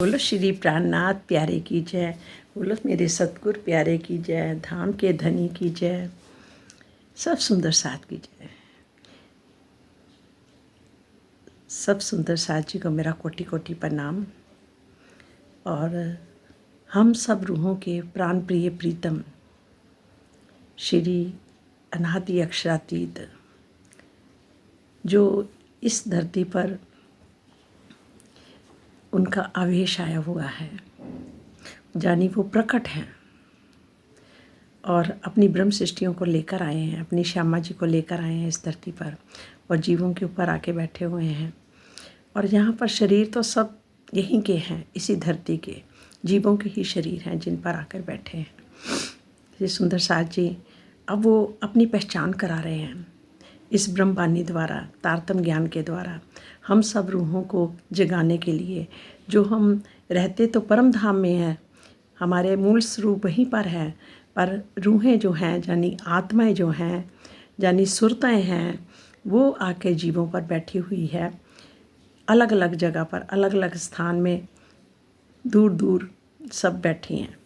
बोलो श्री प्राणनाथ प्यारे की जय। बोलो मेरे सतगुरु प्यारे की जय। धाम के धनी की जय। सब सुंदर साथ की जय। सब सुंदर साथ जी को मेरा कोटि कोटि प्रणाम। और हम सब रूहों के प्राण प्रिय प्रीतम श्री अनादि अक्षरातीत जो इस धरती पर उनका आवेश आया हुआ है, जानी वो प्रकट हैं और अपनी ब्रह्म सृष्टियों को लेकर आए हैं, अपनी श्यामा जी को लेकर आए हैं इस धरती पर और जीवों के ऊपर आके बैठे हुए हैं। और यहाँ पर शरीर तो सब यहीं के हैं, इसी धरती के जीवों के ही शरीर हैं जिन पर आकर बैठे हैं। ये सुंदर साथ जी अब वो अपनी पहचान करा रहे हैं इस ब्रह्मवाणी द्वारा, तारतम ज्ञान के द्वारा हम सब रूहों को जगाने के लिए। जो हम रहते तो परम धाम में हैं, हमारे मूल स्वरूप वहीं पर है, पर रूहें जो हैं यानी आत्माएं जो हैं यानी सुरताएं हैं, वो आके जीवों पर बैठी हुई है, अलग अलग जगह पर, अलग अलग स्थान में, दूर दूर सब बैठी हैं।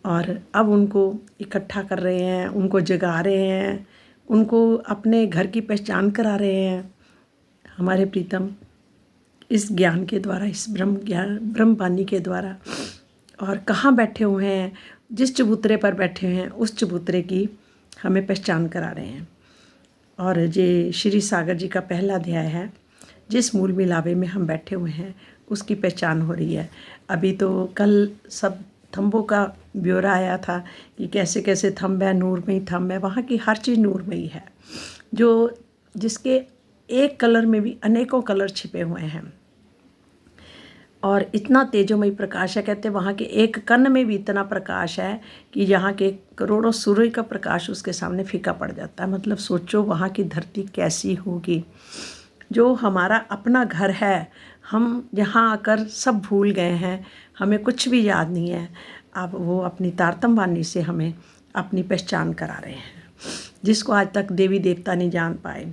और अब उनको इकट्ठा कर रहे हैं, उनको जगा रहे हैं, उनको अपने घर की पहचान करा रहे हैं हमारे प्रीतम इस ज्ञान के द्वारा, इस ब्रह्मवाणी के द्वारा। और कहाँ बैठे हुए हैं, जिस चबूतरे पर बैठे हैं उस चबूतरे की हमें पहचान करा रहे हैं। और ये श्री सागर जी का पहला अध्याय है, जिस मूल मिलावे में हम बैठे हुए हैं उसकी पहचान हो रही है। अभी तो कल सब थंबों का ब्यौरा आया था कि कैसे कैसे थंब है, नूरमयी थंब है, वहाँ की हर चीज़ नूरमयी है, जो जिसके एक कलर में भी अनेकों कलर छिपे हुए हैं और इतना तेजोमयी प्रकाश है। कहते हैं वहाँ के एक कण में भी इतना प्रकाश है कि यहाँ के करोड़ों सूर्य का प्रकाश उसके सामने फीका पड़ जाता है। मतलब सोचो वहाँ की धरती कैसी होगी। जो हमारा अपना घर है, हम यहाँ आकर सब भूल गए हैं, हमें कुछ भी याद नहीं है। अब वो अपनी तारतम वाणी से हमें अपनी पहचान करा रहे हैं, जिसको आज तक देवी देवता नहीं जान पाए।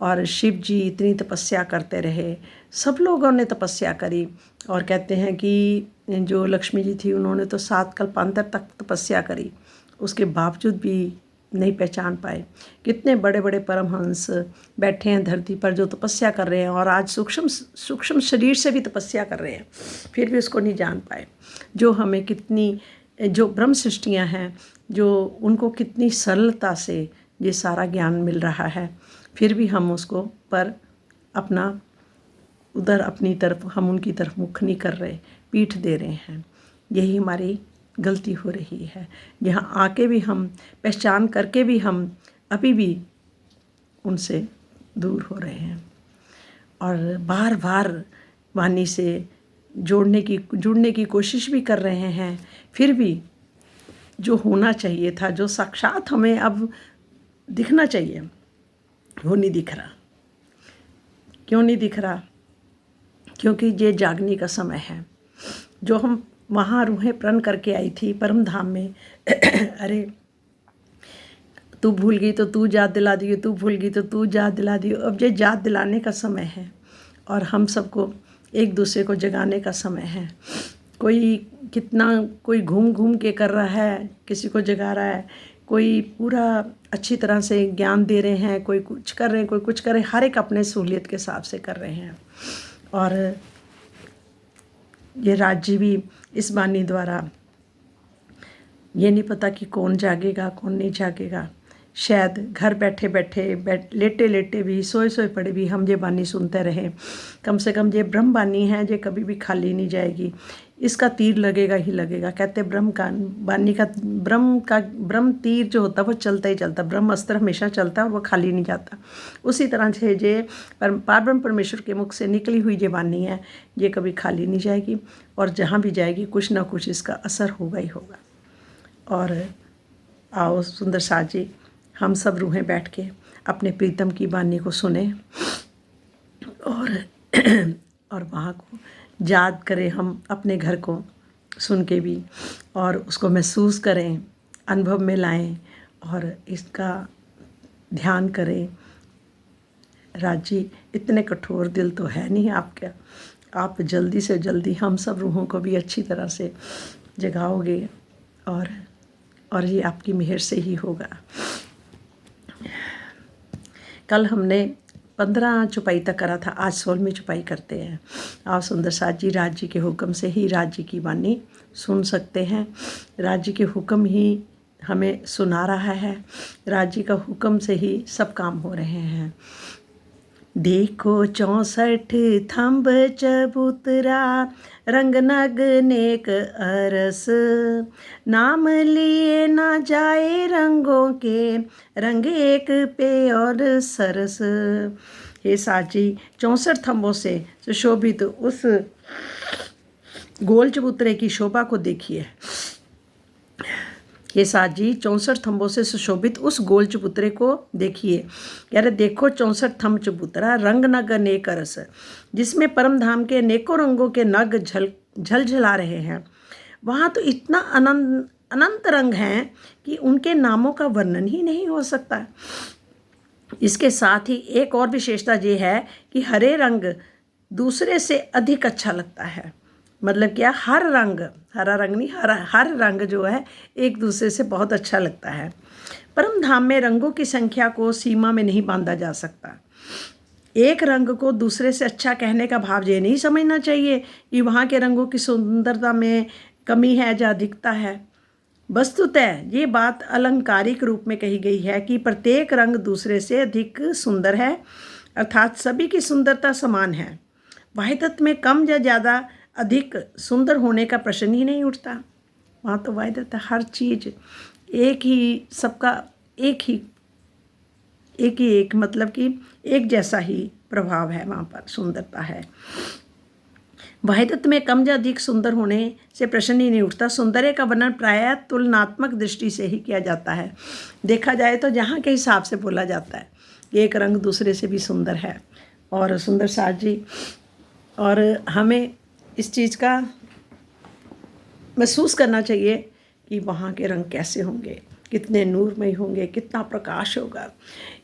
और शिव जी इतनी तपस्या करते रहे, सब लोगों ने तपस्या करी। और कहते हैं कि जो लक्ष्मी जी थी उन्होंने तो 7 कल्पांतर तक तपस्या करी, उसके बावजूद भी नहीं पहचान पाए। कितने बड़े बड़े परमहंस बैठे हैं धरती पर जो तपस्या कर रहे हैं और आज सूक्ष्म शरीर से भी तपस्या कर रहे हैं, फिर भी उसको नहीं जान पाए। जो हमें कितनी, जो ब्रह्म सृष्टियाँ हैं, जो उनको कितनी सरलता से ये सारा ज्ञान मिल रहा है, फिर भी हम उसको पर अपना उधर अपनी तरफ, हम उनकी तरफ मुख नहीं कर रहे, पीठ दे रहे हैं। यही हमारी गलती हो रही है। यहाँ आके भी हम पहचान करके भी हम अभी भी उनसे दूर हो रहे हैं और बार बार वाणी से जुड़ने की कोशिश भी कर रहे हैं, फिर भी जो होना चाहिए था, जो साक्षात हमें अब दिखना चाहिए, वो नहीं दिख रहा। क्यों नहीं दिख रहा? क्योंकि ये जागने का समय है। जो हम वहाँ रूहें प्रण करके आई थी परम धाम में अरे तू भूल गई तो तू याद दिला दियो, तू भूल गई तो तू याद दिला दियो। अब ये याद दिलाने का समय है और हम सबको एक दूसरे को जगाने का समय है। कोई घूम घूम के कर रहा है, किसी को जगा रहा है, कोई पूरा अच्छी तरह से ज्ञान दे रहे हैं, कोई कुछ कर रहे हैं, कोई कुछ कर रहे हैं, हर एक अपने सहूलियत के हिसाब से कर रहे हैं। और ये राज्य भी इस वाणी द्वारा, ये नहीं पता कि कौन जागेगा कौन नहीं जागेगा। शायद घर बैठे बैठे लेटे लेटे भी, सोए सोए पड़े भी हम ये वाणी सुनते रहें। कम से कम ये ब्रह्म वाणी है, ये कभी भी खाली नहीं जाएगी, इसका तीर लगेगा ही लगेगा। कहते ब्रह्म का ब्रह्म तीर जो होता है वो चलता ही चलता, ब्रह्म अस्त्र हमेशा चलता है और वो खाली नहीं जाता। उसी तरह से ये पारब्रह्म परमेश्वर के मुख से निकली हुई ये वाणी है, ये कभी खाली नहीं जाएगी और जहाँ भी जाएगी कुछ ना कुछ इसका असर होगा ही होगा। और आओ सुंदर साथ जी, हम सब रूहें बैठ के अपने प्रीतम की वाणी को सुने और वहाँ को याद करें, हम अपने घर को सुन के भी, और उसको महसूस करें, अनुभव में लाएं और इसका ध्यान करें। राजी इतने कठोर दिल तो है नहीं आपका, आप जल्दी से जल्दी हम सब रूहों को भी अच्छी तरह से जगाओगे और ये आपकी मेहर से ही होगा। कल हमने 15 चौपाई तक करा था, आज 16वीं चौपाई करते हैं। आप सुंदर साथ जी राज जी के हुक्म से ही राज जी की वाणी सुन सकते हैं। राज जी के हुक्म ही हमें सुना रहा है, राज जी का हुक्म से ही सब काम हो रहे हैं। देखो 64 थंब चबूतरा, रंग नग नेक अरस, नाम लिए ना जाए रंगों के, रंग एक पे और सरस। हे साची 64 थंबों से सुशोभित उस गोल चबूतरे की शोभा को देखिए। ये साथ जी 64 थंबों से सुशोभित उस गोल चबूतरे को देखिए। कह रहे देखो 64 थंब चबूतरा, रंग नग अनेक रस, जिसमें परम धाम के अनेकों रंगों के नग झलझला रहे हैं। वहाँ तो इतना अनंत रंग हैं कि उनके नामों का वर्णन ही नहीं हो सकता। इसके साथ ही एक और विशेषता ये है कि हरे रंग दूसरे से अधिक अच्छा लगता है। मतलब क्या, हर रंग, हरा रंग नहीं, हर रंग जो है एक दूसरे से बहुत अच्छा लगता है। परम धाम में रंगों की संख्या को सीमा में नहीं बांधा जा सकता। एक रंग को दूसरे से अच्छा कहने का भाव ये नहीं समझना चाहिए कि वहाँ के रंगों की सुंदरता में कमी है या अधिकता है। वस्तुतः ये बात अलंकारिक रूप में कही गई है कि प्रत्येक रंग दूसरे से अधिक सुंदर है, अर्थात सभी की सुंदरता समान है। वाहिदत में कम या ज़्यादा अधिक सुंदर होने का प्रश्न ही नहीं उठता। वहाँ तो वाहिदत है, हर चीज़ एक ही, सबका एक मतलब कि एक जैसा ही प्रभाव है, वहाँ पर सुंदरता है। वाहिदत में कम या अधिक सुंदर होने से प्रश्न ही नहीं उठता। सौंदर्य का वर्णन प्रायः तुलनात्मक दृष्टि से ही किया जाता है। देखा जाए तो जहाँ के हिसाब से बोला जाता है कि एक रंग दूसरे से भी सुंदर है। और सुंदर साथ जी, और हमें इस चीज़ का महसूस करना चाहिए कि वहाँ के रंग कैसे होंगे, कितने नूरमय होंगे, कितना प्रकाश होगा,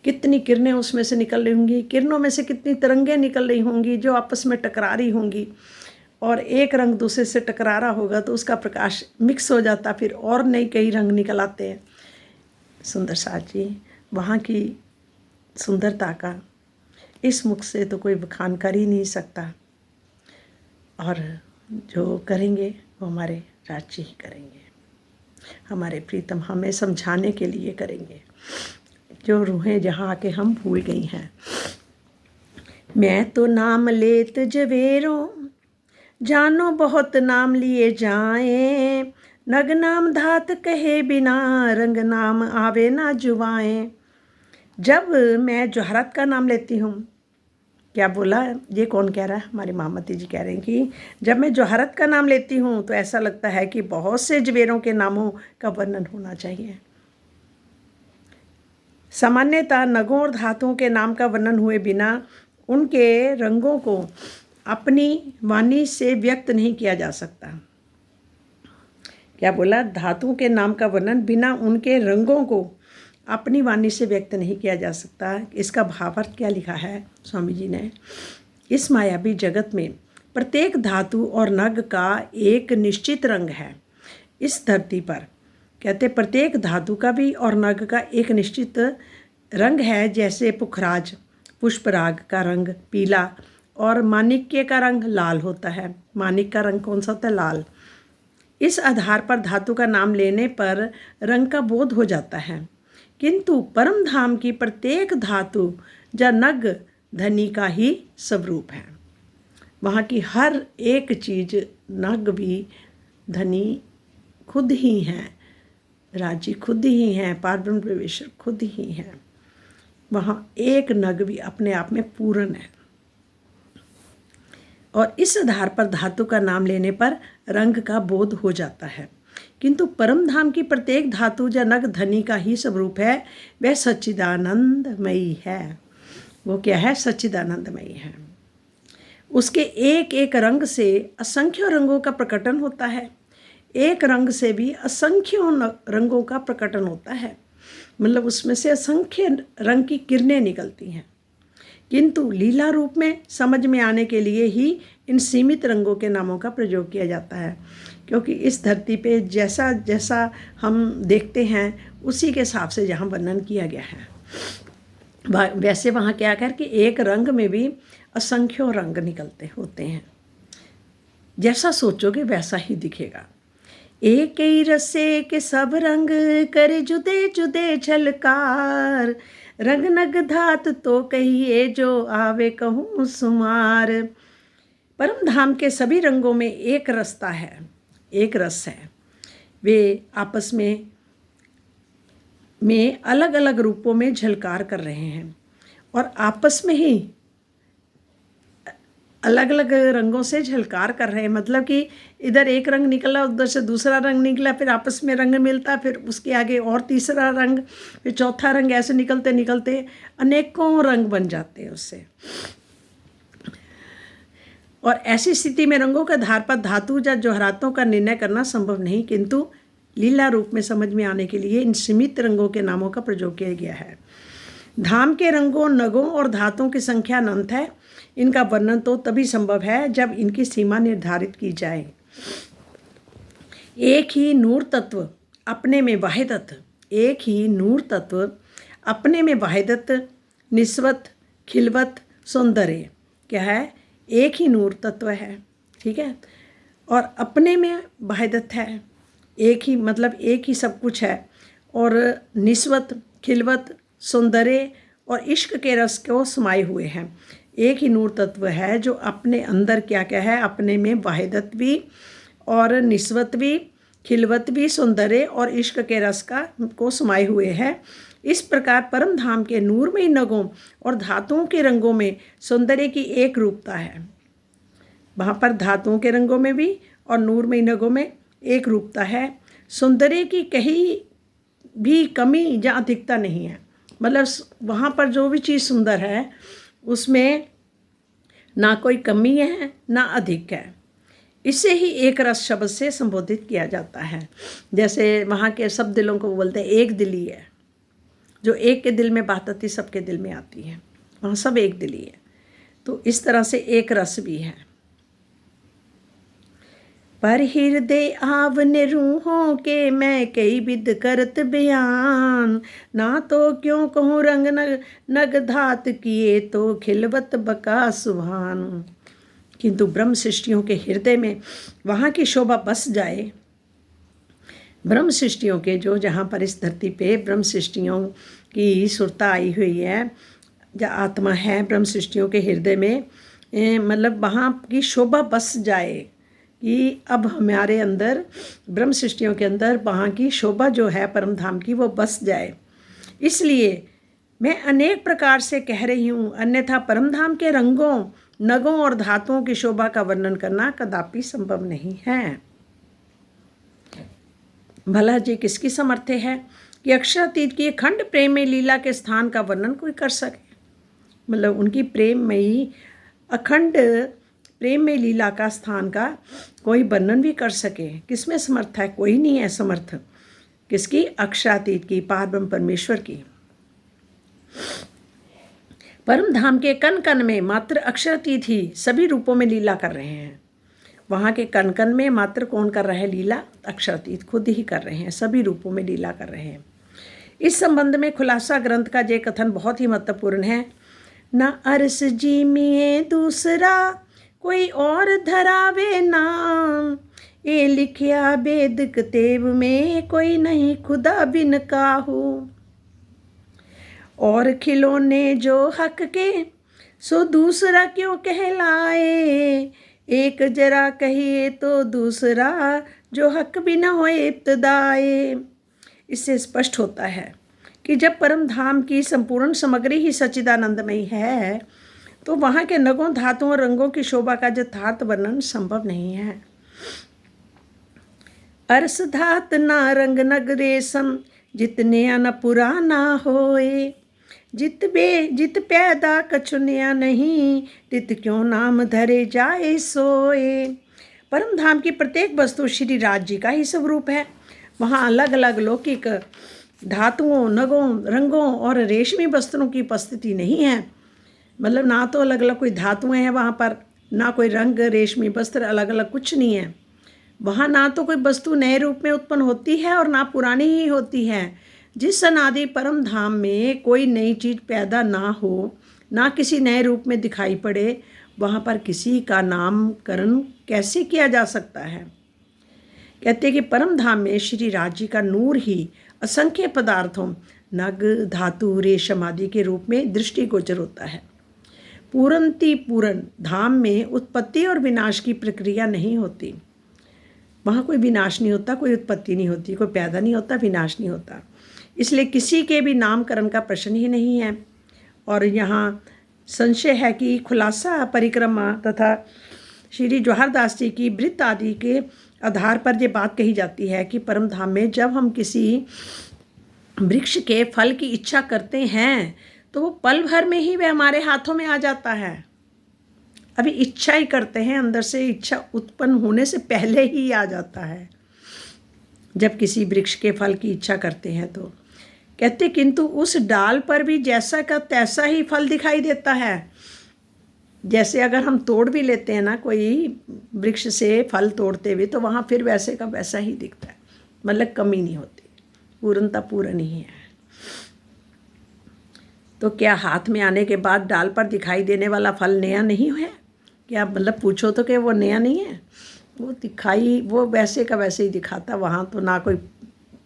कितनी किरणें उसमें से निकल रही होंगी, किरणों में से कितनी तरंगें निकल रही होंगी जो आपस में टकरा रही होंगी। और एक रंग दूसरे से टकरा रहा होगा तो उसका प्रकाश मिक्स हो जाता, फिर और नई कई रंग निकल आते हैं। सुंदर साथ जी, वहाँ की सुंदरता का इस मुख से तो कोई बखान कर ही नहीं सकता। और जो करेंगे वो हमारे राज्य ही करेंगे, हमारे प्रीतम हमें समझाने के लिए करेंगे, जो रूहें जहाँ आके हम भूल गई हैं। मैं तो नाम लेत जवेरों, जानो बहुत नाम लिए जाएं, नग नाम धात कहे बिना, रंग नाम आवे ना जुबाएं। जब मैं जोहरत का नाम लेती हूँ, क्या बोला, ये कौन कह रहा है? हमारी मामती जी कह रहे हैं कि जब मैं जोहरत का नाम लेती हूँ तो ऐसा लगता है कि बहुत से जवेरों के नामों का वर्णन होना चाहिए। सामान्यतः नगों और धातुओं के नाम का वर्णन हुए बिना उनके रंगों को अपनी वाणी से व्यक्त नहीं किया जा सकता। क्या बोला? धातुओं के नाम का वर्णन बिना उनके रंगों को अपनी वाणी से व्यक्त नहीं किया जा सकता। इसका भावार्थ क्या लिखा है स्वामी जी ने? इस मायावी जगत में प्रत्येक धातु और नग का एक निश्चित रंग है। इस धरती पर कहते प्रत्येक धातु का भी और नग का एक निश्चित रंग है। जैसे पुखराज पुष्पराग का रंग पीला और माणिक्य का रंग लाल होता है। माणिक का रंग कौन सा होता है? लाल। इस आधार पर धातु का नाम लेने पर रंग का बोध हो जाता है, किंतु परम धाम की प्रत्येक धातु या नग धनी का ही स्वरूप है। वहाँ की हर एक चीज़, नग भी धनी खुद ही हैं, राजी खुद ही हैं, पारब्रह्म प्रवेशर खुद ही हैं। वहाँ एक नग भी अपने आप में पूर्ण है। और इस आधार पर धातु का नाम लेने पर रंग का बोध हो जाता है, किंतु परम धाम की प्रत्येक धातु या नग धनी का ही स्वरूप है। वह सच्चिदानंदमयी है। वो क्या है? सच्चिदानंदमयी है। उसके एक एक रंग से असंख्य रंगों का प्रकटन होता है। एक रंग से भी असंख्य रंगों का प्रकटन होता है, मतलब उसमें से असंख्य रंग की किरणें निकलती हैं। किंतु लीला रूप में समझ में आने के लिए ही इन सीमित रंगों के नामों का प्रयोग किया जाता है, क्योंकि इस धरती पे जैसा जैसा हम देखते हैं उसी के हिसाब से यहाँ वर्णन किया गया है। वैसे वहाँ क्या कर कि एक रंग में भी असंख्यों रंग निकलते होते हैं, जैसा सोचोगे वैसा ही दिखेगा। एक ही रसे के सब रंग करे जुदे जुदे झलकार, रंग नग धात तो कहिए जो आवे कहूँ सुमार। परम धाम के सभी रंगों में एक रसता है, एक रस है। वे आपस में अलग अलग रूपों में झलकार कर रहे हैं और आपस में ही अलग अलग रंगों से झलकार कर रहे हैं। मतलब कि इधर एक रंग निकला, उधर से दूसरा रंग निकला, फिर आपस में रंग मिलता, फिर उसके आगे और तीसरा रंग, फिर चौथा रंग, ऐसे निकलते निकलते अनेकों रंग बन जाते हैं उससे। और ऐसी स्थिति में रंगों के आधार पर धातु या जौहरातों का निर्णय करना संभव नहीं, किंतु लीला रूप में समझ में आने के लिए इन सीमित रंगों के नामों का प्रयोग किया गया है। धाम के रंगों, नगों और धातुओं की संख्या अनंत है। इनका वर्णन तो तभी संभव है जब इनकी सीमा निर्धारित की जाए। एक ही नूर तत्व अपने में वाहिदत, एक ही नूर तत्व अपने में वाहिदत, निस्वत, खिलवत, सौंदर्य क्या है? एक ही नूर तत्व है, ठीक है, और अपने में वाहिदत है, एक ही मतलब एक ही सब कुछ है, और निस्वत, खिलवत, सौंदर्य और इश्क के रस को समाये हुए हैं। एक ही नूर तत्व है जो अपने अंदर क्या क्या है? अपने में वाहिदत भी और निस्वत भी, खिलवत भी, सौंदर्य और इश्क के रस को समाये हुए है। इस प्रकार परम धाम के नूरमयी नगों और धातुओं के रंगों में सौंदर्य की एक रूपता है। वहाँ पर धातुओं के रंगों में भी और नूरमयी नगों में एक रूपता है। सौंदर्य की कहीं भी कमी या अधिकता नहीं है। मतलब वहाँ पर जो भी चीज़ सुंदर है उसमें ना कोई कमी है ना अधिक है। इसे ही एक रस शब्द से संबोधित किया जाता है। जैसे वहाँ के सब दिलों को बोलते हैं एक दिली है, जो एक के दिल में बात आती सबके दिल में आती है, वहाँ सब एक दिली है। तो इस तरह से एक रस भी है। पर हृदय आवने रूहों के मैं कई विद करत बयान, ना तो क्यों कहूँ रंग नग धात किए तो खिलवत बका सुभान। किंतु ब्रह्म सृष्टियों के हृदय में वहाँ की शोभा बस जाए। ब्रह्म सृष्टियों के जो जहाँ पर इस धरती पे ब्रह्म सृष्टियों की सुरता आई हुई है, या आत्मा है ब्रह्म सृष्टियों के हृदय में, मतलब वहाँ की शोभा बस जाए कि अब हमारे अंदर ब्रह्म सृष्टियों के अंदर वहाँ की शोभा जो है परम धाम की वो बस जाए। इसलिए मैं अनेक प्रकार से कह रही हूँ, अन्यथा परम धाम के रंगों, नगों और धातुओं की शोभा का वर्णन करना कदापि संभव नहीं है। भला जी किसकी समर्थ है कि अक्षरातीत की अखंड प्रेम में लीला के स्थान का वर्णन कोई कर सके? मतलब उनकी प्रेममयी अखंड प्रेम में लीला का स्थान का कोई वर्णन भी कर सके? किसमें समर्थ है? कोई नहीं है समर्थ। किसकी? अक्षरातीत की, पारब्रह्म परमेश्वर की। परम धाम के कण कण में मात्र अक्षरातीत ही सभी रूपों में लीला कर रहे हैं। वहाँ के कण कण में मात्र कौन कर रहा है लीला? अक्षरातीत खुद ही कर रहे हैं, सभी रूपों में लीला कर रहे हैं। इस संबंध में खुलासा ग्रंथ का ये कथन बहुत ही महत्वपूर्ण है। न अरस जी में दूसरा कोई और धरावे नाम, ये लिखिया वेद कतेब में कोई नहीं खुदा बिन काहू। और खिलौने जो हक के सो दूसरा क्यों कहलाए, एक जरा कहिए तो दूसरा जो हक भी न होए इब्तदाए। इससे स्पष्ट होता है कि जब परम धाम की संपूर्ण सामग्री ही सच्चिदानंदमयी है तो वहाँ के नगों, धातुओं और रंगों की शोभा का यथार्थ वर्णन संभव नहीं है। अरस धात ना रंग नग रेशम जितने न पुराना होए, जित पैदा कछु नया नहीं, तित क्यों नाम धरे जाए सोए। परम धाम की प्रत्येक वस्तु श्री राज जी का ही स्वरूप है। वहाँ अलग अलग लौकिक धातुओं, नगों, रंगों और रेशमी वस्त्रों की उपस्थिति नहीं है। मतलब ना तो अलग अलग कोई धातुएं हैं वहाँ पर, ना कोई रंग, रेशमी वस्त्र, अलग अलग कुछ नहीं है। वहाँ ना तो कोई वस्तु नए रूप में उत्पन्न होती है और ना पुरानी ही होती है। जिस अनादि परम धाम में कोई नई चीज़ पैदा ना हो, ना किसी नए रूप में दिखाई पड़े, वहाँ पर किसी का नामकरण कैसे किया जा सकता है। कहते हैं कि परम धाम में श्री राज जी का नूर ही असंख्य पदार्थों, नग, धातु, रेशम आदि के रूप में दृष्टिगोचर होता है। पूर्ण धाम में उत्पत्ति और विनाश की प्रक्रिया नहीं होती। वहाँ कोई विनाश नहीं होता, कोई उत्पत्ति नहीं होती, कोई पैदा नहीं होता, विनाश नहीं होता। इसलिए किसी के भी नामकरण का प्रश्न ही नहीं है। और यहाँ संशय है कि खुलासा परिक्रमा तथा श्री जवाहरदास जी की वृत्त आदि के आधार पर ये बात कही जाती है कि परम धाम में जब हम किसी वृक्ष के फल की इच्छा करते हैं तो वो पल भर में ही वह हमारे हाथों में आ जाता है। अभी इच्छा ही करते हैं, अंदर से इच्छा उत्पन्न होने से पहले ही आ जाता है जब किसी वृक्ष के फल की इच्छा करते हैं तो। कहते किंतु उस डाल पर भी जैसा का तैसा ही फल दिखाई देता है। जैसे अगर हम तोड़ भी लेते हैं ना कोई वृक्ष से फल तोड़ते हुए, तो वहाँ फिर वैसे का वैसा ही दिखता है, मतलब कमी नहीं होती, पूर्णता पूर्ण ही है। तो क्या हाथ में आने के बाद डाल पर दिखाई देने वाला फल नया नहीं है क्या? मतलब पूछो तो कि वो नया नहीं है, वो दिखाई वो वैसे का वैसे ही दिखाता। वहाँ तो ना कोई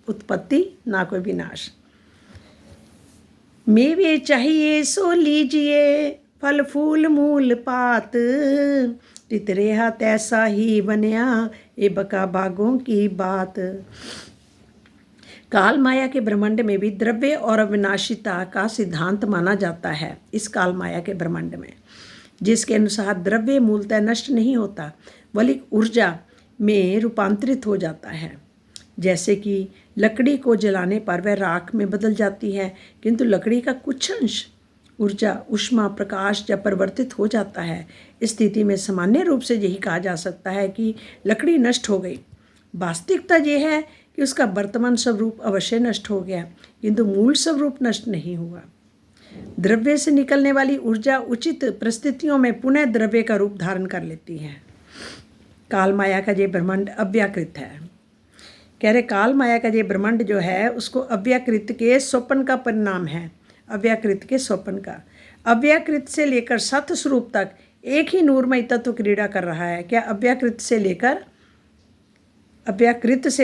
उत्पत्ति ना कोई विनाश। मेवे चाहिए सो लीजिए, फल फूल मूल पात, तितरेहा तैसा ही बनया, ये बका बागों की बात। काल माया के ब्रह्मांड में भी द्रव्य और अविनाशिता का सिद्धांत माना जाता है। इस काल माया के ब्रह्मांड में, जिसके अनुसार द्रव्य मूलतः नष्ट नहीं होता बल्कि ऊर्जा में रूपांतरित हो जाता है। जैसे कि लकड़ी को जलाने पर वह राख में बदल जाती है, किंतु लकड़ी का कुछ अंश ऊर्जा, ऊष्मा, प्रकाश जब परिवर्तित हो जाता है, इस स्थिति में सामान्य रूप से यही कहा जा सकता है कि लकड़ी नष्ट हो गई। वास्तविकता यह है कि उसका वर्तमान स्वरूप अवश्य नष्ट हो गया, किंतु मूल स्वरूप नष्ट नहीं हुआ। द्रव्य से निकलने वाली ऊर्जा उचित परिस्थितियों में पुनः द्रव्य का रूप धारण कर लेती है। काल माया का ये ब्रह्मांड अव्याकृत है। कह रहे काल माया का ये ब्रह्मांड जो है उसको अव्याकृत के स्वप्न का परिणाम है। अव्याकृत के स्वप्न का, अव्याकृत से लेकर सत स्वरूप तक एक ही नूरमय तत्व क्रीड़ा कर रहा है। क्या? अव्याकृत से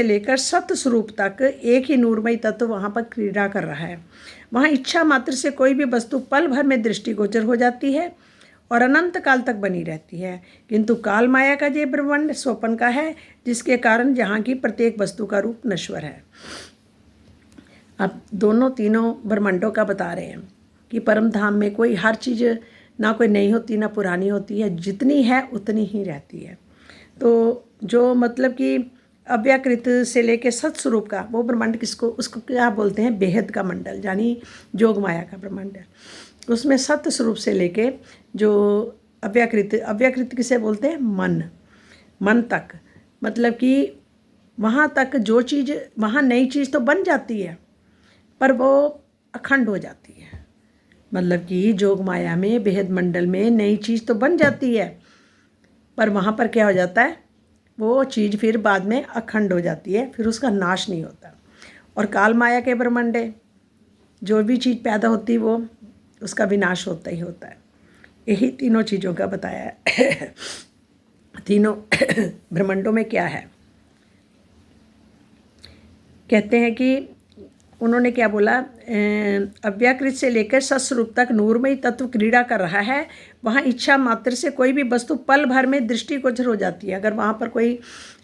लेकर सत स्वरूप तक एक ही नूरमय तत्व वहाँ पर क्रीड़ा कर रहा है। वहाँ इच्छा मात्र से कोई भी वस्तु पल भर में दृष्टिगोचर हो जाती है और अनंत काल तक बनी रहती है, किंतु काल माया का ये ब्रह्मांड स्वप्न का है, जिसके कारण यहाँ की प्रत्येक वस्तु का रूप नश्वर है। अब दोनों तीनों ब्रह्मांडों का बता रहे हैं कि परम धाम में कोई हर चीज़ ना कोई नई होती ना पुरानी होती है, जितनी है उतनी ही रहती है। तो जो मतलब कि अव्याकृत से लेके सत स्वरूप का वो ब्रह्मांड किसको, उसको क्या बोलते हैं? बेहद का मंडल, यानी जोग माया का ब्रह्मांड है। उसमें सत्य स्वरूप से लेके जो अव्याकृत किसे बोलते हैं? मन तक, मतलब कि वहाँ तक जो चीज़, वहाँ नई चीज़ तो बन जाती है पर वो अखंड हो जाती है। मतलब कि जोग माया में, बेहद मंडल में नई चीज़ तो बन जाती है पर वहाँ पर क्या हो जाता है? वो चीज़ फिर बाद में अखंड हो जाती है, फिर उसका नाश नहीं होता। और काल माया के ब्रह्मांड जो भी चीज़ पैदा होती है वो उसका विनाश होता ही होता है। यही तीनों चीज़ों का बताया है। तीनों ब्रह्मांडों में क्या है? कहते हैं कि उन्होंने क्या बोला? अव्याकृत से लेकर सस्वरूप तक नूरमय तत्व क्रीड़ा कर रहा है। वहाँ इच्छा मात्र से कोई भी वस्तु पल भर में दृष्टिगोचर हो जाती है। अगर वहाँ पर कोई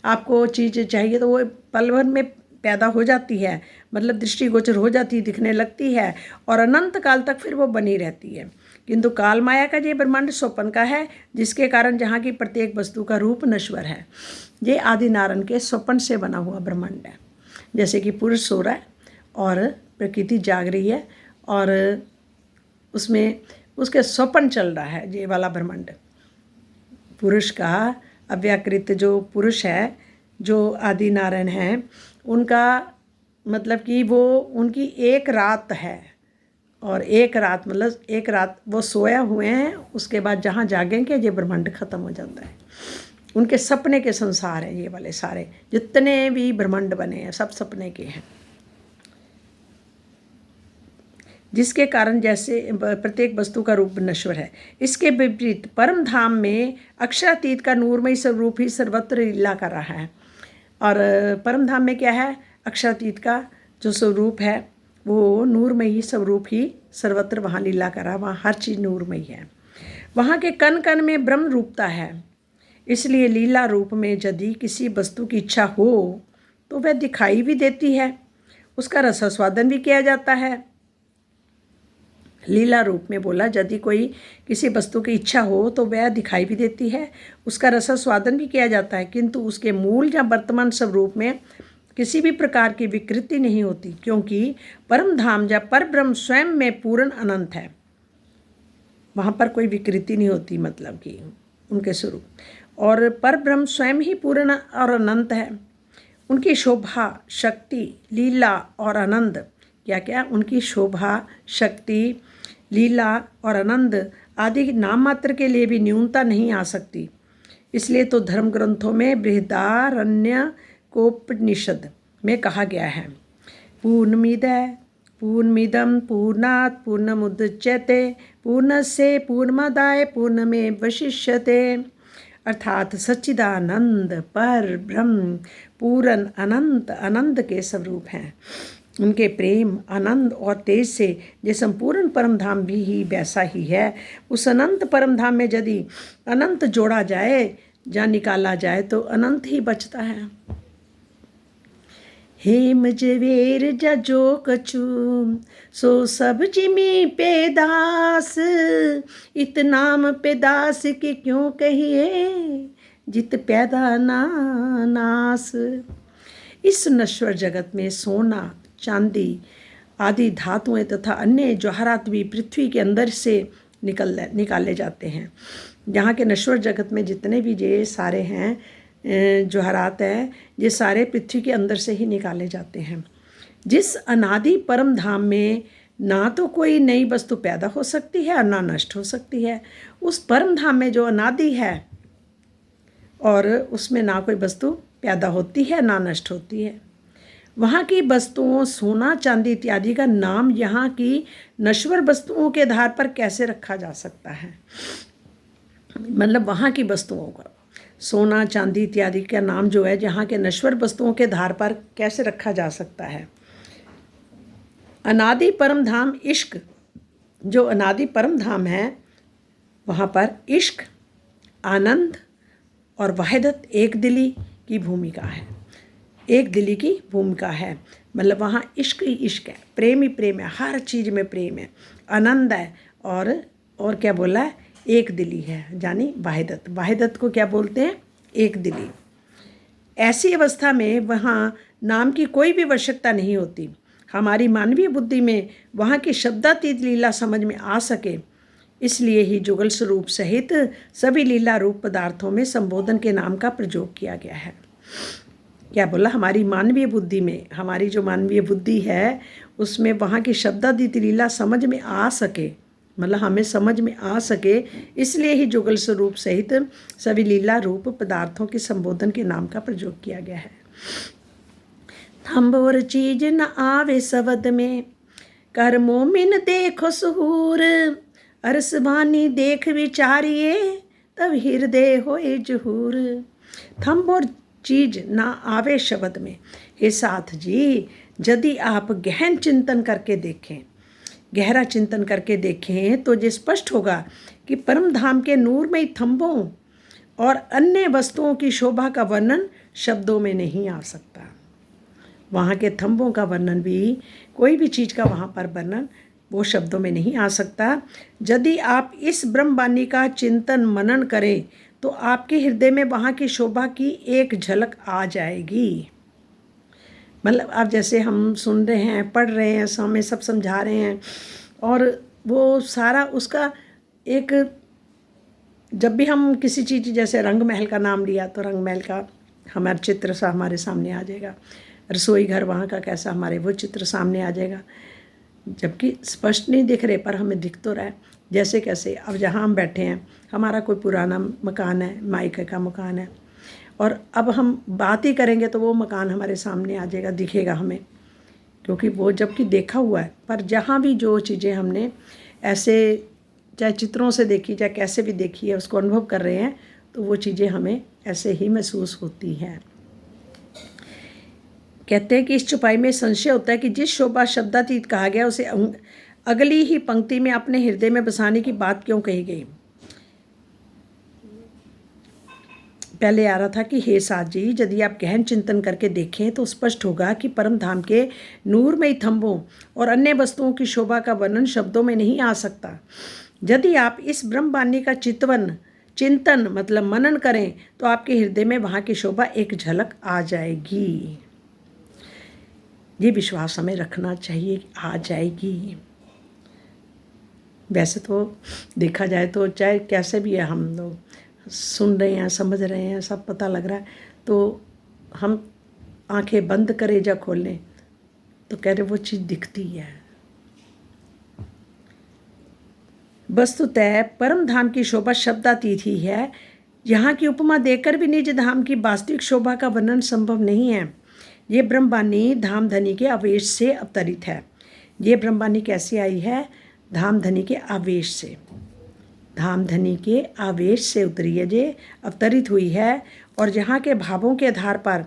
आपको चीज़ चाहिए तो वो पल भर में पैदा हो जाती है, मतलब दृष्टिगोचर हो जाती है, दिखने लगती है और अनंत काल तक फिर वो बनी रहती है। किंतु काल माया का ये ब्रह्मांड स्वप्न का है, जिसके कारण जहाँ की प्रत्येक वस्तु का रूप नश्वर है। ये आदि नारायण के स्वप्न से बना हुआ ब्रह्मांड है। जैसे कि पुरुष सो रहा है और प्रकृति जाग रही है और उसमें उसके स्वप्न चल रहा है, ये वाला ब्रह्मांड। पुरुष का अव्याकृत जो पुरुष है, जो आदि नारायण हैं, उनका मतलब कि वो उनकी एक रात है और एक रात मतलब एक रात वो सोया हुए हैं, उसके बाद जहाँ जागेंगे ये ब्रह्मांड खत्म हो जाता है। उनके सपने के संसार हैं ये वाले सारे, जितने भी ब्रह्मांड बने हैं सब सपने के हैं, जिसके कारण जैसे प्रत्येक वस्तु का रूप नश्वर है। इसके विपरीत परम धाम में अक्षरातीत का नूरमयी स्वरूप ही सर्वत्र लीला कर रहा है। और परम धाम में क्या है, अक्षरातीत का जो स्वरूप है वो नूरमयी स्वरूप ही सर्वत्र वहाँ लीला कर रहा है, वहाँ हर चीज़ नूरमयी है। वहाँ के कण कण में ब्रह्म रूपता है, इसलिए लीला रूप में यदि किसी वस्तु की इच्छा हो तो वह दिखाई भी देती है, उसका रसास्वादन भी किया जाता है। लीला रूप में बोला, यदि कोई किसी वस्तु की इच्छा हो तो वह दिखाई भी देती है, उसका रसास्वादन भी किया जाता है, किंतु उसके मूल या वर्तमान स्वरूप में किसी भी प्रकार की विकृति नहीं होती, क्योंकि परम धाम या पर ब्रह्म स्वयं में पूर्ण अनंत है। वहाँ पर कोई विकृति नहीं होती, मतलब कि उनके स्वरूप, और पर ब्रह्म स्वयं ही पूर्ण और अनंत है। उनकी शोभा, शक्ति, लीला और आनंद, क्या क्या उनकी शोभा, शक्ति, लीला और आनंद आदि नाम मात्र के लिए भी न्यूनता नहीं आ सकती। इसलिए तो धर्म ग्रंथों में बृहदारण्यकोपनिषद में कहा गया है, पूर्णमिदः पूर्णमिदं पूर्णात् पूर्णमुदच्यते पूर्णस्य पूर्णमादाय पूर्णमेवशिष्यते। अर्थात सच्चिदानंद पर ब्रह्म पूर्ण अनंत आनंद के स्वरूप हैं। उनके प्रेम, आनंद और तेज से जो संपूर्ण परम धाम भी ही वैसा ही है। उस अनंत परम धाम में यदि अनंत जोड़ा जाए या निकाला जाए तो अनंत ही बचता है। हेम जवेर जो कछु सो सब जिमी पेदास, इतनाम पेदास के क्यों कहिए जित पैदा ना नास। इस नश्वर जगत में सोना, चांदी आदि धातुएं तथा अन्य जवाहरात भी पृथ्वी के अंदर से निकाले जाते हैं। यहाँ के नश्वर जगत में जितने भी ये सारे हैं जवाहरात हैं, ये सारे पृथ्वी के अंदर से ही निकाले जाते हैं। जिस अनादि परम धाम में ना तो कोई नई वस्तु पैदा हो सकती है और ना नष्ट हो सकती है, उस परम धाम में जो अनादि है और उसमें ना कोई वस्तु पैदा होती है ना नष्ट होती है। वहाँ की वस्तुओं सोना, चांदी इत्यादि का नाम यहाँ की नश्वर वस्तुओं के आधार पर कैसे रखा जा सकता है। मतलब वहाँ की वस्तुओं का सोना, चांदी इत्यादि का नाम जो है यहाँ के नश्वर वस्तुओं के आधार पर कैसे रखा जा सकता है। अनादि परम धाम इश्क, जो अनादि परम धाम है वहाँ पर इश्क, आनंद और वहदत, एक दिली की भूमिका है। एक दिली की भूमिका है, मतलब वहाँ इश्क ही इश्क है, प्रेम ही प्रेम है, हर चीज़ में प्रेम है, आनंद है और क्या बोला है, एक दिली है, यानी वाहिदत। वाहिदत को क्या बोलते हैं, एक दिली। ऐसी अवस्था में वहाँ नाम की कोई भी आवश्यकता नहीं होती। हमारी मानवीय बुद्धि में वहाँ की शब्दातीत लीला समझ में आ सके, इसलिए ही जुगल स्वरूप सहित सभी लीला रूप पदार्थों में संबोधन के नाम का प्रयोग किया गया है। क्या बोला, हमारी मानवीय बुद्धि में, हमारी जो मानवीय बुद्धि है उसमें वहाँ की शब्दातीत लीला समझ में आ सके, मतलब हमें समझ में आ सके, इसलिए ही जुगल स्वरूप सहित सभी लीला रूप पदार्थों के संबोधन के नाम का प्रयोग किया गया है। थम्बोर चीज न आवे शब्द में, कर मोमिन देखो सुहूर, अरसबानी देख विचारिए तब हृदय होए जहूर। थम्बोर चीज ना आवे शब्द में, हे साथ जी यदि आप गहन चिंतन करके देखें, गहरा चिंतन करके देखें तो ये स्पष्ट होगा कि परम धाम के नूरमय थंबों और अन्य वस्तुओं की शोभा का वर्णन शब्दों में नहीं आ सकता। वहाँ के थंबों का वर्णन भी, कोई भी चीज़ का वहाँ पर वर्णन वो शब्दों में नहीं आ सकता। यदि आप इस ब्रह्मवाणी का चिंतन मनन करें तो आपके हृदय में वहाँ की शोभा की एक झलक आ जाएगी। मतलब आप जैसे हम सुन रहे हैं, पढ़ रहे हैं, हमें सब समझा रहे हैं, और वो सारा उसका एक, जब भी हम किसी चीज़, जैसे रंग महल का नाम लिया तो रंग महल का हमारा चित्र सा हमारे सामने आ जाएगा, रसोई घर वहाँ का कैसा हमारे वो चित्र सामने आ जाएगा। जबकि स्पष्ट नहीं दिख रहे पर हमें दिख तो रहा है। जैसे कैसे, अब जहाँ हम बैठे हैं, हमारा कोई पुराना मकान है, मायके का मकान है, और अब हम बात ही करेंगे तो वो मकान हमारे सामने आ जाएगा, दिखेगा हमें, क्योंकि वो जबकि देखा हुआ है। पर जहाँ भी जो चीज़ें हमने ऐसे चाहे चित्रों से देखी चाहे कैसे भी देखी है, उसको अनुभव कर रहे हैं, तो वो चीज़ें हमें ऐसे ही महसूस होती हैं। कहते हैं कि इस चौपाई में संशय होता है कि जिस शोभा शब्दातीत कहा गया उसे अगली ही पंक्ति में अपने हृदय में बसाने की बात क्यों कही गई। पहले आ रहा था कि हे साथ जी, यदि आप गहन चिंतन करके देखें तो स्पष्ट होगा कि परम धाम के नूरमयी थंभों और अन्य वस्तुओं की शोभा का वर्णन शब्दों में नहीं आ सकता। यदि आप इस ब्रह्मवाणी का चिंतन मतलब मनन करें तो आपके हृदय में वहाँ की शोभा एक झलक आ जाएगी। ये विश्वास हमें रखना चाहिए कि आ जाएगी। वैसे तो देखा जाए तो चाहे कैसे भी है, हम लोग सुन रहे हैं, समझ रहे हैं, सब पता लग रहा है, तो हम आंखें बंद करें या खोल लें तो कह रहे वो चीज़ दिखती है। वस्तुतः परम धाम की शोभा शब्दातीत ही है। यहाँ की उपमा देकर भी निज धाम की वास्तविक शोभा का वर्णन संभव नहीं है। ये ब्रह्मवाणी धामधनी के आवेश से अवतरित है। ये ब्रह्मवाणी कैसे आई है? धामधनी के आवेश से, धामधनी के आवेश से उतरी है, ये अवतरित हुई है। और जहाँ के भावों के आधार पर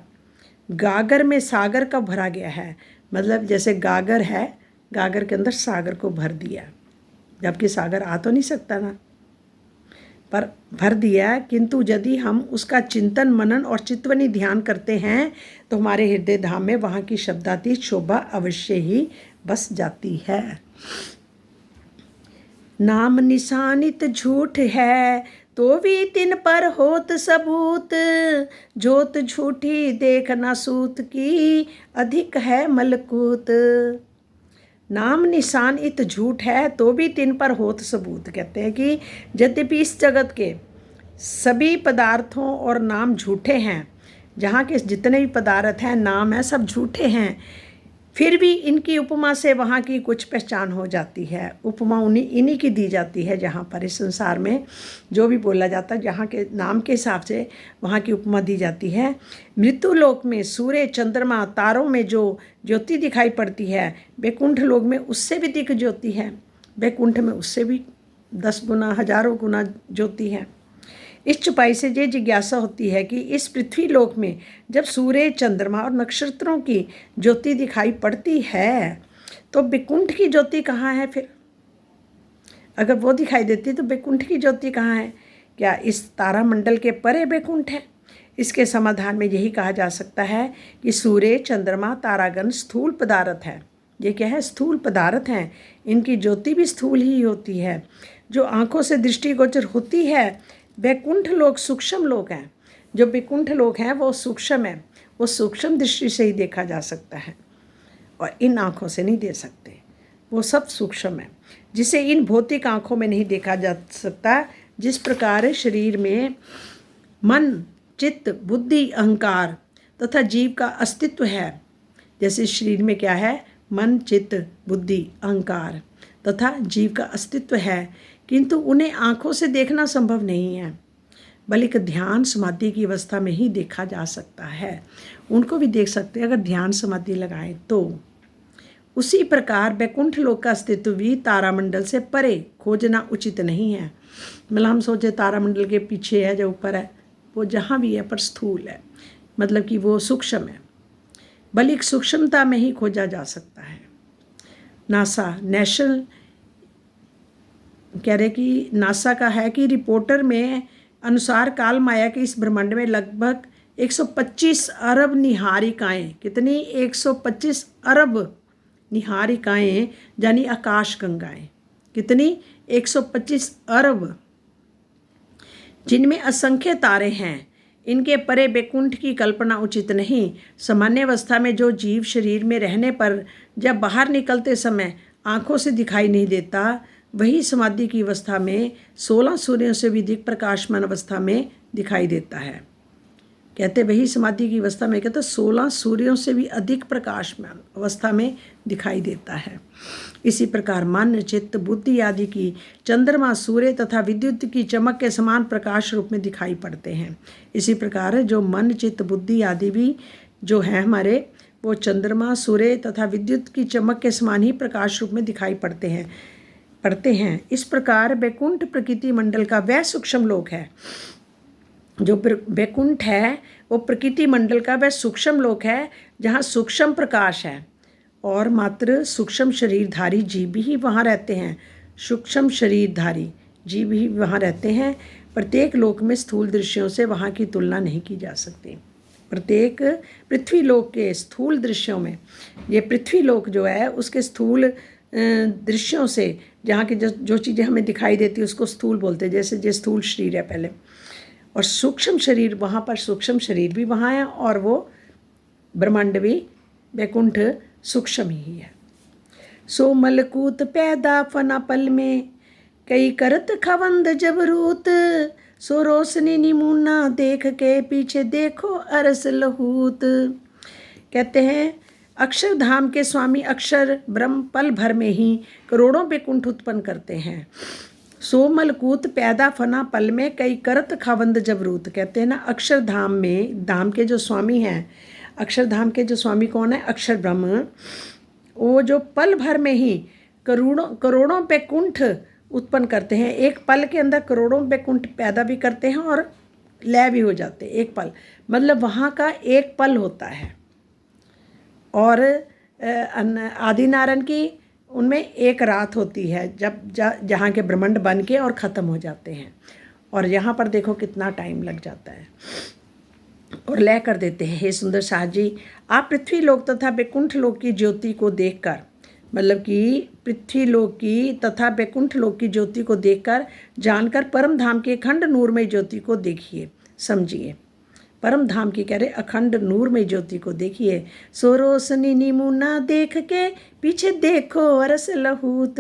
गागर में सागर का भरा गया है, मतलब जैसे गागर है, गागर के अंदर सागर को भर दिया, जबकि सागर आ तो नहीं सकता ना, पर भर दिया। किंतु यदि हम उसका चिंतन मनन और चित्तवनी ध्यान करते हैं तो हमारे हृदय धाम में वहाँ की शब्दातीत शोभा अवश्य ही बस जाती है। नाम निशानित झूठ है तो भी तिन पर होत सबूत, जोत झूठी देख न सूत की अधिक है मलकूत। नाम निशान इत झूठ है तो भी तिन पर होत सबूत। कहते हैं कि यद्यपि इस जगत के सभी पदार्थों और नाम झूठे हैं, जहाँ के जितने भी पदार्थ हैं, नाम है, सब झूठे हैं, फिर भी इनकी उपमा से वहाँ की कुछ पहचान हो जाती है। उपमा इन्हीं की दी जाती है। जहाँ पर इस संसार में जो भी बोला जाता है, जहाँ के नाम के हिसाब से वहाँ की उपमा दी जाती है। मृत्यु लोक में सूर्य चंद्रमा तारों में जो ज्योति दिखाई पड़ती है, वैकुंठ लोक में उससे भी दिख ज्योति है, वैकुंठ में उससे भी 10 गुना 1000 गुना ज्योति है। इस चौपाई से ये जिज्ञासा होती है कि इस पृथ्वी लोक में जब सूर्य चंद्रमा और नक्षत्रों की ज्योति दिखाई पड़ती है तो वैकुंठ की ज्योति कहाँ है? फिर अगर वो दिखाई देती तो वैकुंठ की ज्योति कहाँ है? क्या इस तारामंडल के परे वैकुंठ है? इसके समाधान में यही कहा जा सकता है कि सूर्य चंद्रमा तारागण स्थूल पदार्थ है। ये क्या है? स्थूल पदार्थ हैं। इनकी ज्योति भी स्थूल ही होती है। जो आँखों से दृष्टिगोचर होती है, वैकुंठ लोक सूक्ष्म लोक हैं। जो वैकुंठ लोक हैं वो सूक्ष्म है, वो सूक्ष्म दृष्टि से ही देखा जा सकता है और इन आँखों से नहीं दे सकते। वो सब सूक्ष्म है जिसे इन भौतिक आँखों में नहीं देखा जा सकता। जिस प्रकार शरीर में मन चित्त बुद्धि अहंकार तथा जीव का अस्तित्व है, जैसे शरीर में क्या है? मन चित्त बुद्धि अहंकार तथा जीव का अस्तित्व है, किंतु उन्हें आँखों से देखना संभव नहीं है, बल्कि ध्यान समाधि की अवस्था में ही देखा जा सकता है। उनको भी देख सकते हैं अगर ध्यान समाधि लगाएं तो। उसी प्रकार वैकुंठ लोक का अस्तित्व भी तारामंडल से परे खोजना उचित नहीं है। मतलब हम सोचे तारामंडल के पीछे है, जो ऊपर है, वो जहाँ भी है पर स्थूल है, मतलब कि वो सूक्ष्म है, बल्कि सूक्ष्मता में ही खोजा जा सकता है। नासा नेशनल कह रहे कि नासा का है कि रिपोर्टर में अनुसार काल माया के इस ब्रह्मांड में लगभग 125 अरब निहारिकाएँ, कितनी? 125 अरब निहारिकाएँ यानी आकाश गंगाएँ, कितनी? 125 अरब, जिनमें असंख्य तारे हैं। इनके परे वैकुंठ की कल्पना उचित नहीं। सामान्य अवस्था में जो जीव शरीर में रहने पर जब बाहर निकलते समय आँखों से दिखाई नहीं देता, वही समाधि की अवस्था में 16 सूर्यों से भी अधिक प्रकाशमान अवस्था में दिखाई देता है। कहते वही समाधि की अवस्था में कहते 16 सूर्यों से भी अधिक प्रकाश में अवस्था में दिखाई देता है। इसी प्रकार मन, चित्त, बुद्धि आदि की चंद्रमा, सूर्य तथा विद्युत की चमक के समान प्रकाश रूप में दिखाई पड़ते हैं। इसी प्रकार जो मन, चित्त, बुद्धि आदि भी जो है हमारे, वो चंद्रमा, सूर्य तथा विद्युत की चमक के समान ही प्रकाश रूप में दिखाई पड़ते हैं। इस प्रकार वैकुंठ प्रकृति मंडल का वह सूक्ष्म लोक है। जो वैकुंठ है वो प्रकृति मंडल का वह सूक्ष्म लोक है जहाँ सूक्ष्म प्रकाश है और मात्र सूक्ष्म शरीरधारी जीव भी वहाँ रहते हैं। सूक्ष्म शरीरधारी जीव भी वहाँ रहते हैं। प्रत्येक लोक में स्थूल दृश्यों से वहाँ की तुलना नहीं की जा सकती। प्रत्येक पृथ्वी लोक के स्थूल दृश्यों में, ये पृथ्वी लोक जो है उसके स्थूल दृश्यों से जहाँ की जो चीज़ें हमें दिखाई देती है उसको स्थूल बोलते हैं। जैसे जो स्थूल शरीर है पहले, और सूक्ष्म शरीर, वहाँ पर सूक्ष्म शरीर भी वहाँ है और वो ब्रह्मांड भी वैकुंठ सूक्ष्म ही है। सो मलकूत पैदा फना पल में, कई करत खवंद जबरूत, सो रोशनी निमूना देख के पीछे देखो अरस लहूत। कहते हैं अक्षरधाम के स्वामी अक्षर ब्रह्म पल भर में ही करोड़ों वैकुंठ उत्पन्न करते हैं। सो मलकूत पैदा फना पल में, कई करत खवंद जबरूत। कहते हैं ना अक्षरधाम में, धाम के जो स्वामी हैं, अक्षरधाम के जो स्वामी कौन है? अक्षर ब्रह्म। वो जो पल भर में ही करोड़ों वैकुंठ उत्पन्न करते हैं। एक पल के अंदर करोड़ों वैकुंठ पैदा भी करते हैं और लय भी हो जाते हैं। एक पल मतलब वहाँ का एक पल होता है। और आदिनारायण की उनमें एक रात होती है जब जहाँ के ब्रह्मांड बन के और ख़त्म हो जाते हैं। और यहाँ पर देखो कितना टाइम लग जाता है और लय कर देते हैं। हे सुंदर साहब जी, आप पृथ्वी लोक तथा वैकुंठ लोक की ज्योति को देखकर, मतलब कि पृथ्वी लोक की तथा वैकुंठ लोक की ज्योति को देखकर जानकर परम धाम के अखंड नूरमय ज्योति को देखिए, समझिए। परम धाम की कह रहे अखंड नूरमय ज्योति को देखिए। सो रोशनी निमूना देख के पीछे देखो अरस लहूत।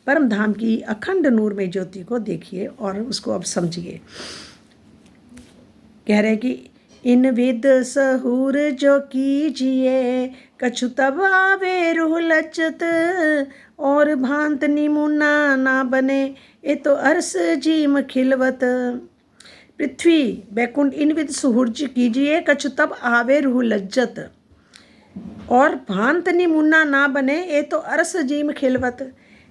परम धाम की अखंड नूरमय ज्योति को देखिए और उसको अब समझिए। कह रहे कि इन विद सहूर जो कीजिए, कछु तब आवे रूह लज्जत, और भांत निमुना ना बने ये तो अरस जीम खिलवत। पृथ्वी वैकुंठ इन विद सुहूर्ज कीजिए, कछु तब आवे रूह लज्जत, और भांत निमुना ना बने ये तो अरस जीम खिलवत।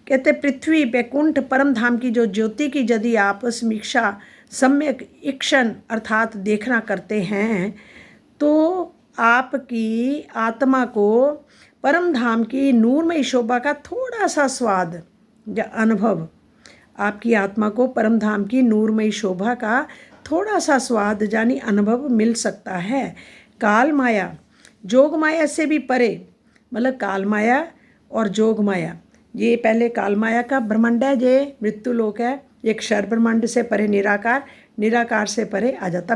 कहते पृथ्वी वैकुंठ परम धाम की जो ज्योति की यदि आप समीक्षा सम्यक ईक्षण अर्थात देखना करते हैं तो आपकी आत्मा को परम धाम की नूरमय शोभा का थोड़ा सा स्वाद या अनुभव, आपकी आत्मा को परम धाम की नूरमय शोभा का थोड़ा सा स्वाद यानी अनुभव मिल सकता है। काल माया जोग माया से भी परे, मतलब काल माया और जोग माया, ये पहले काल माया का ब्रह्मांड है, ये मृत्यु लोक है। एक क्षर ब्रह्मांड से परे निराकार, निराकार से परे आ जाता